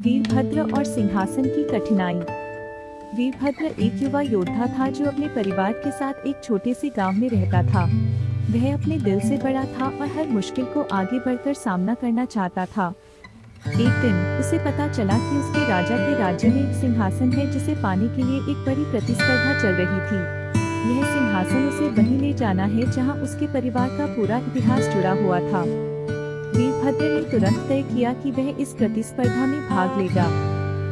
वीरभद्र और सिंहासन की कठिनाई। वीरभद्र एक युवा योद्धा था जो अपने परिवार के साथ एक छोटे से गांव में रहता था। वह अपने दिल से बड़ा था और हर मुश्किल को आगे बढ़कर सामना करना चाहता था। एक दिन उसे पता चला कि उसके राजा के राज्य में एक सिंहासन है जिसे पाने के लिए एक बड़ी प्रतिस्पर्धा चल रही थी। यह सिंहासन उसे वहीं ले जाना है जहां उसके परिवार का पूरा इतिहास जुड़ा हुआ था। वीरभद्र ने तुरंत तय किया कि वह इस प्रतिस्पर्धा में भाग लेगा।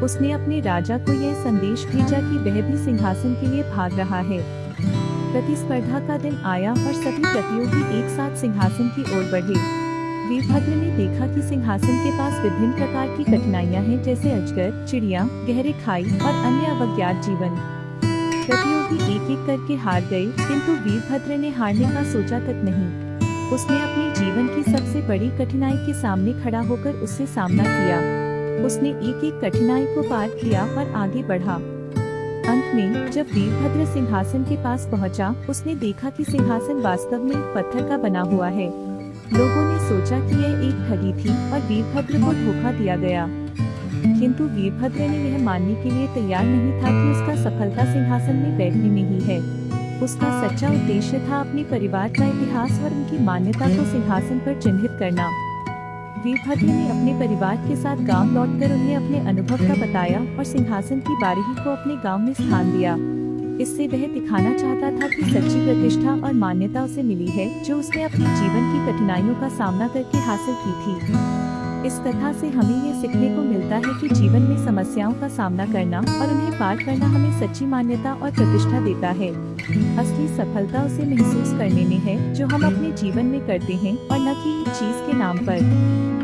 उसने अपने राजा को यह संदेश भेजा कि वह भी सिंहासन के लिए भाग रहा है। प्रतिस्पर्धा का दिन आया और सभी प्रतियोगी एक साथ सिंहासन की ओर बढ़े। वीरभद्र ने देखा कि सिंहासन के पास विभिन्न प्रकार की कठिनाइयां हैं, जैसे अजगर, चिड़िया, गहरे खाई और अन्य अवज्ञात जीवन। प्रतियोगी एक एक करके हार गए, किंतु वीरभद्र ने हारने का सोचा तक नहीं। उसने अपने जीवन की सबसे बड़ी कठिनाई के सामने खड़ा होकर उससे सामना किया। उसने एक एक कठिनाई को पार किया और आगे बढ़ा। अंत में जब वीरभद्र सिंहासन के पास पहुंचा, उसने देखा कि सिंहासन वास्तव में पत्थर का बना हुआ है। लोगों ने सोचा कि यह एक ठगी थी और वीरभद्र को धोखा दिया गया, किंतु वीरभद्र ने यह मानने के लिए तैयार नहीं था कि उसका सफलता सिंहासन में बैठने में ही है। उसका सच्चा उद्देश्य था अपने परिवार का इतिहास और उनकी मान्यता को सिंहासन पर चिन्हित करना। वीरभद्र ने अपने परिवार के साथ गांव लौटकर उन्हें अपने अनुभव का बताया और सिंहासन की बारीकी को अपने गांव में स्थान दिया। इससे वह दिखाना चाहता था कि सच्ची प्रतिष्ठा और मान्यता उसे मिली है, जो उसने अपने जीवन की कठिनाइयों का सामना करके हासिल की थी। इस कथा से हमें ये सीखने को मिलता है कि जीवन में समस्याओं का सामना करना और उन्हें पार करना हमें सच्ची मान्यता और प्रतिष्ठा देता है। असली सफलता उसे महसूस करने में है जो हम अपने जीवन में करते हैं, और न कि चीज के नाम पर।